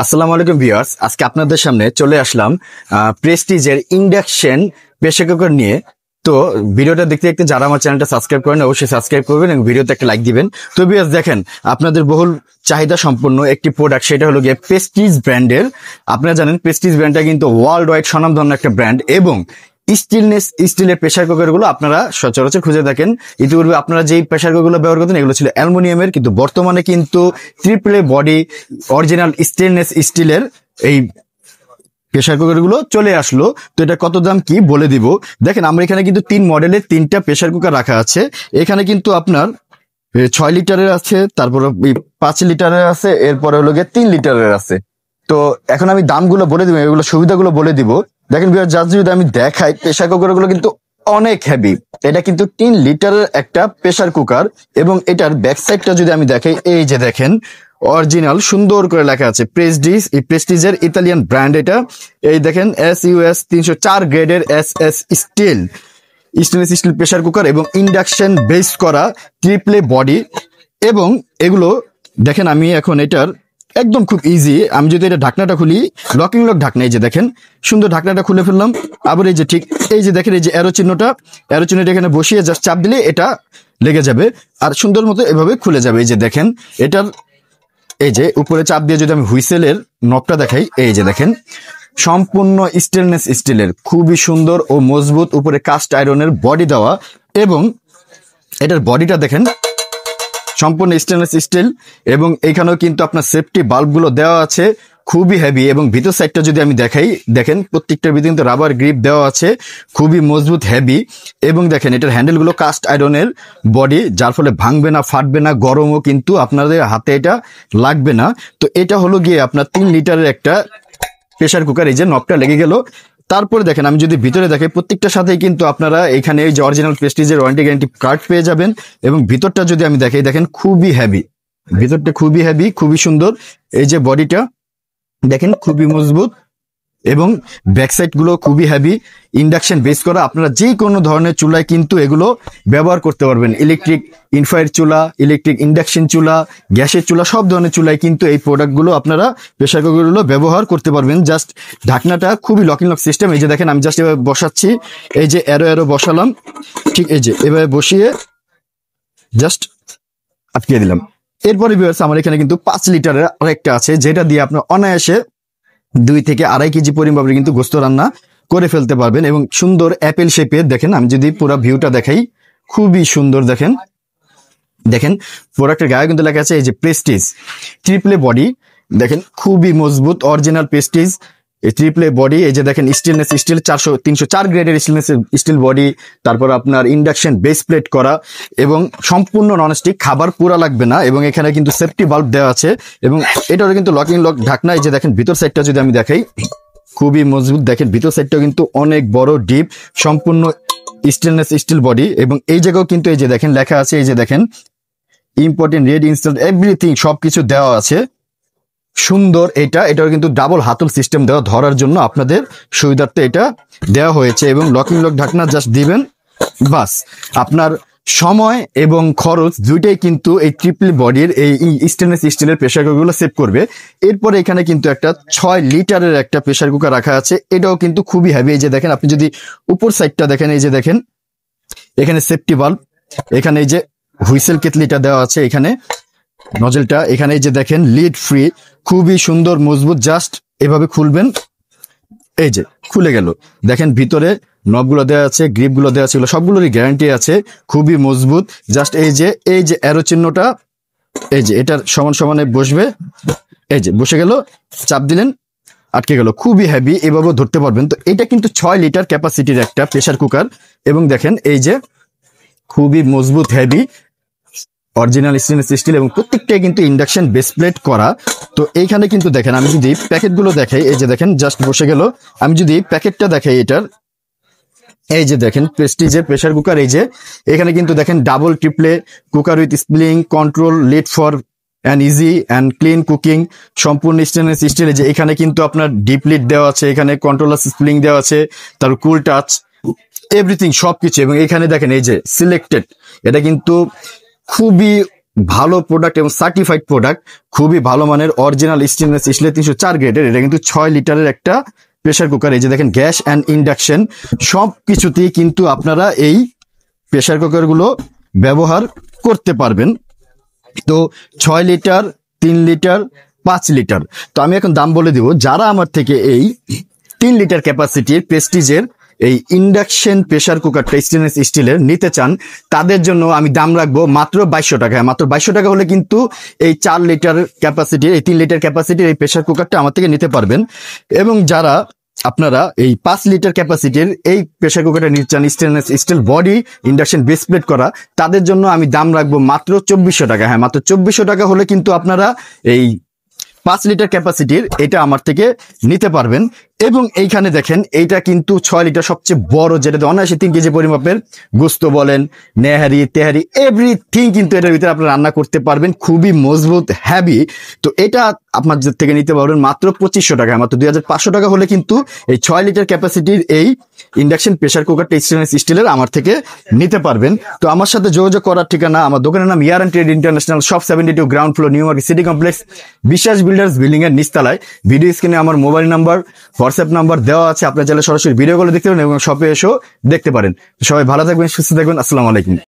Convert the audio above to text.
আসসালামু আলাইকুম ভিউয়ার্স, আজকে আপনাদের সামনে চলে আসলাম প্রেস্টিজের ইন্ডাকশন প্রেসার কুকার নিয়ে। তো ভিডিওটা দেখতে দেখতে যারা আমার চ্যানেলটা সাবস্ক্রাইব করেন অবশ্যই সাবস্ক্রাইব করবেন এবং ভিডিওতে একটা লাইক দিবেন। তো ভিউয়ার্স দেখেন, আপনাদের বহুল চাহিদা সম্পন্ন একটি প্রোডাক্ট, সেটা হলো গিয়ে প্রেস্টিজ ব্র্যান্ডের। আপনারা জানেন প্রেস্টিজ ব্র্যান্ডটা কিন্তু ওয়ার্ল্ড ওয়াইড স্বনামধন্য একটা ব্র্যান্ড এবং স্টিলের প্রেসার কুকার গুলো আপনারা সচরাচর খুঁজে থাকেন। ইতিপূর্বে আপনারা যেই প্রেসার কুকার গুলো ব্যবহার করতেন এগুলো ছিল অ্যালুমিনিয়ামের, কিন্তু বর্তমানে কিন্তু triple A body original stainless স্টিলের এই প্রেসার কুকার গুলো চলে আসলো। তো এটা কত দাম কি বলে দিব। দেখেন, আমরা এখানে কিন্তু 3 মডেলের 3টা প্রেসার কুকার রাখা আছে। এখানে কিন্তু আপনার 6 লিটারের আছে, তারপরে 5 লিটারের আছে, এরপরে হলো গিয়ে 3 লিটারের আছে। তো এখন আমি দামগুলো বলে দিব, এগুলো সুবিধাগুলো বলে দিব। দেখেন জাস্ট যদি আমি দেখাই, প্রেসার কুকার গুলো কিন্তু অনেক হেভি। এটা কিন্তু 3 লিটারের একটা প্রেসার কুকার এবং এটার ব্যাক সাইডটা যদি আমি দেখাই, এই যে দেখেন অরিজিনাল সুন্দর করে লেখা আছে প্রেস্টিজের ইতালিয়ান ব্র্যান্ড এটা। এই দেখেন SUS 304 গ্রেডের SS stainless steel pressure cooker এবং ইন্ডাকশন বেস করা ট্রিপলে বডি। এবং এগুলো দেখেন, আমি এখন এটার একদম খুব ইজি, আমি যদি এটা ঢাকনাটা খুলি, লকিং লক ঢাকনা, এই যে দেখেন সুন্দর ঢাকনাটা খুলে ফেললাম। আবার এই যে ঠিক এই যে দেখেন, এই যে অ্যারো চিহ্নটা এখানে বসিয়ে জাস্ট চাপ দিলে এটা লেগে যাবে আর সুন্দর মতো এভাবে খুলে যাবে। এই যে দেখেন এটার এই যে উপরে চাপ দিয়ে যদি আমি হুইসেলের নবটা দেখাই, এই যে দেখেন সম্পূর্ণ স্টেনলেস স্টিলের খুবই সুন্দর ও মজবুত, উপরে কাস্ট আয়রনের বডি দেওয়া এবং এটার বডিটা দেখেন সম্পূর্ণ স্টেনলেস স্টিল এবং এখানেও কিন্তু আপনার সেফটি বাল্বগুলো দেওয়া আছে, খুবই হেভি। এবং ভিতর সাইডটা যদি আমি দেখাই, দেখেন প্রত্যেকটার ভিতরে কিন্তু রাবার গ্রিপ দেওয়া আছে, খুবই মজবুত হেভি। এবং দেখেন এটার হ্যান্ডেলগুলো কাস্ট আয়রনের বডি, যার ফলে ভাঙবে না, ফাটবে না, গরমও কিন্তু আপনাদের হাতে এটা লাগবে না। তো এটা হলো গিয়ে আপনার 3 লিটারের একটা প্রেসার কুকার। এই যে নবটা লেগে গেল। তারপরে দেখেন, আমি যদি ভিতরে দেখে, প্রত্যেকটার সাথেই কিন্তু আপনারা এখানে এই যে অরিজিনাল প্রেস্টিজের ওয়ারেন্টি গ্যারান্টি কার্ড পেয়ে যাবেন। এবং ভিতরটা যদি আমি দেখাই, দেখেন খুবই হেভি, ভিতরটা খুবই হেভি, খুবই সুন্দর। এই যে বডিটা দেখেন খুবই মজবুত এবং ব্যাক সাইড গুলো খুবই হেভি, ইন্ডাকশন বেস করা। আপনারা যে কোনো ধরনের চুলায় কিন্তু এগুলো ব্যবহার করতে পারবেন। ইলেকট্রিক ইনফ্রারেড চুলা, ইলেকট্রিক ইন্ডাকশন চুলা, গ্যাসের চুলা, সব ধরনের চুলায় কিন্তু এই প্রোডাক্টগুলো আপনারা প্রেসার কুকারগুলো ব্যবহার করতে পারবেন। জাস্ট ঢাকনাটা খুবই লকিং লক সিস্টেম। এই যে দেখেন আমি জাস্ট এভাবে বসাচ্ছি, এই যে অ্যারো বসালাম, ঠিক এই যে এভাবে বসিয়ে জাস্ট আটকে দিলাম। এরপরে ভিউয়ার্স আমার এখানে কিন্তু 5 লিটারের আরেকটা আছে, যেটা দিয়ে আপনার অনায়াসে 2 থেকে 2.5 কেজি পরিমাপে কিন্তু গোস্ত রান্না করে ফেলতে পারবেন। এবং সুন্দর অ্যাপেল শেপের, দেখেন আমি যদি পুরো ভিউটা দেখাই, খুবই সুন্দর। দেখেন দেখেন প্রোডাক্টের গায়ে কিন্তু লেখা আছে এই যে প্রেস্টিজ ট্রিপলে বডি। দেখেন খুবই মজবুত অরিজিনাল প্রেস্টিজ ট্রিপলে বডি। এই যে দেখেন স্টেনলেস স্টিল 304 গ্রেডের স্টেনলেস স্টিল বডি, তারপর আপনার ইন্ডাকশন বেস প্লেট করা এবং সম্পূর্ণ ননস্টিক, খাবার পুরা লাগবে না। এবং এখানে কিন্তু সেফটি বাল্ব দেওয়া আছে এবং এটারও কিন্তু লকিং লক ঢাকনা। এই যে দেখেন ভিতর সাইডটা যদি আমি দেখাই, খুবই মজবুত। দেখেন ভিতর সাইডটা কিন্তু অনেক বড়, ডিপ, সম্পূর্ণ স্টেনলেস স্টিল বডি। এবং এই জায়গাও কিন্তু এই যে দেখেন লেখা আছে, এই যে দেখেন ইম্পর্টেন্ট রেড ইনস্টল এভরিথিং, সবকিছু দেওয়া আছে সুন্দর। এটাও কিন্তু ডাবল হাতল সিস্টেম দেওয়া, ধরার জন্য আপনাদের সুবিধার্থে এটা দেওয়া হয়েছে। এবং লকিং লক ঢাকনা জাস্ট দিবেন, বাস আপনার সময় এবং খরচ দুইটাই কিন্তু এই ট্রিপল বডির এই স্টেনলেস স্টিলের প্রেসার কুকারগুলো সেভ করবে। এরপরে এখানে কিন্তু একটা 6 লিটারের একটা প্রেসার কুকার রাখা আছে, এটাও কিন্তু খুবই হেভি। এই যে দেখেন আপনি যদি উপর সাইডটা দেখেন, এই যে দেখেন এখানে সেফটি বাল্ব, এখানে এই যে হুইসেল কেটলিটা দেওয়া আছে, এখানে নজেলটা, এখানে এই যে দেখেন লিড ফ্রি, খুবই সুন্দর মজবুত। জাস্ট এভাবে খুলবেন, এই যে খুলে গেল। দেখেন ভিতরে নবগুলো দেওয়া আছে, গ্রিপ গুলো দেওয়া আছে, সবগুলোরই গ্যারান্টি আছে, খুবই মজবুত। জাস্ট এই যে অ্যারো চিহ্নটা, এই যে এটার সমানে বসবে, এই যে বসে গেল, চাপ দিলেন আটকে গেল, খুবই হেভি, এভাবে ধরতে পারবেন। তো এটা কিন্তু 6 লিটার ক্যাপাসিটির একটা প্রেসার কুকার এবং দেখেন এই যে খুবই মজবুত, হেভি, অরিজিনাল স্টেনলেস স্টিল এবং প্রত্যেকটাই কিন্তু ইন্ডাকশন বেস প্লেট করা। তো এইখানে কিন্তু দেখেন, আমি যদি প্যাকেটগুলো দেখাই, এই যে দেখেন জাস্ট বসে গেল। আমি যদি প্যাকেটটা দেখাই এটার, এই যে দেখেন প্রেস্টিজের প্রেসার কুকার। এই যে এখানে কিন্তু দেখেন ডাবল ট্রিপলে cooker with spring control lid for and easy and clean cooking, সম্পূর্ণ স্টেনলেস স্টিল। যে এখানে কিন্তু আপনার ডিপ লিড দেওয়া আছে, এখানে কন্ট্রোলার স্প্লিং দেওয়া আছে, তারপর কুল টাচ এভরিথিং সবকিছু। এবং এখানে দেখেন এই যে সিলেক্টেড, এটা কিন্তু খুবই ভালো প্রোডাক্ট এবং সার্টিফাইড প্রোডাক্ট, খুবই ভালো মানের অরিজিনাল স্টেনলেস স্টিলের 304 গ্রেডের। এটা কিন্তু 6 লিটারের একটা প্রেসার কুকার। এই যে দেখেন গ্যাস অ্যান্ড ইন্ডাকশন সব কিছুতেই কিন্তু আপনারা এই প্রেসার কুকার গুলো ব্যবহার করতে পারবেন। তো 6 লিটার, 3 লিটার, 5 লিটার। তো আমি এখন দাম বলে দিব। যারা আমার থেকে এই 3 লিটার ক্যাপাসিটির প্রেস্টিজের এই ইন্ডাকশন প্রেসার কুকারটা স্টেনলেস স্টিলের নিতে চান, তাদের জন্য আমি দাম রাখবো মাত্র 2200 টাকা। মাত্র 2200 টাকা হলে কিন্তু এই 4 লিটার ক্যাপাসিটির, এই 3 লিটার ক্যাপাসিটির এই প্রেসার কুকারটা আমার থেকে নিতে পারবেন। এবং যারা আপনারা এই 5 লিটার ক্যাপাসিটির এই প্রেসার কুকারটা নিতে চান stainless steel body induction base plate করা, তাদের জন্য আমি দাম রাখবো মাত্র 2400 টাকা। হ্যাঁ, মাত্র 2400 টাকা হলে কিন্তু আপনারা এই 5 লিটার ক্যাপাসিটির এটা আমার থেকে নিতে পারবেন। এবং এইখানে দেখেন এইটা কিন্তু 6 লিটার সবচেয়ে বড়, যেটাতে অনায়াসে 3 কেজি পরিমাপের গোস্ত বলেন, নেহারি তেহারি এভরিথিং কিন্তু এটার ভিতরে আপনারা রান্না করতে পারবেন। খুবই মজবুত, হ্যাভি। তো এটা আপনার থেকে নিতে পারবেন মাত্র 2500 টাকা। মাত্র 2500 টাকা হলে কিন্তু এই 6 লিটার ক্যাপাসিটির এই ইন্ডাকশন প্রেসার কুকারটা স্টেনলেস স্টিলের আমার থেকে নিতে পারবেন। তো আমার সাথে যোগাযোগ করার ঠিকানা, আমার দোকানের নাম ইয়ার Trade International, shop 72, ground floor, New Market City Complex, Biswas Builders building এর নিচতলায়। ভিডিও স্ক্রিনে আমার মোবাইল নাম্বার, হোয়াটসঅ্যাপ নাম্বার দেওয়া আছে। আপনার চাইলে সরাসরি ভিডিও কলে দেখতে পারেন এবং শপে এসেও দেখতে পারেন। সবাই ভালো থাকবেন, সুস্থ থাকবেন। আসসালামু আলাইকুম।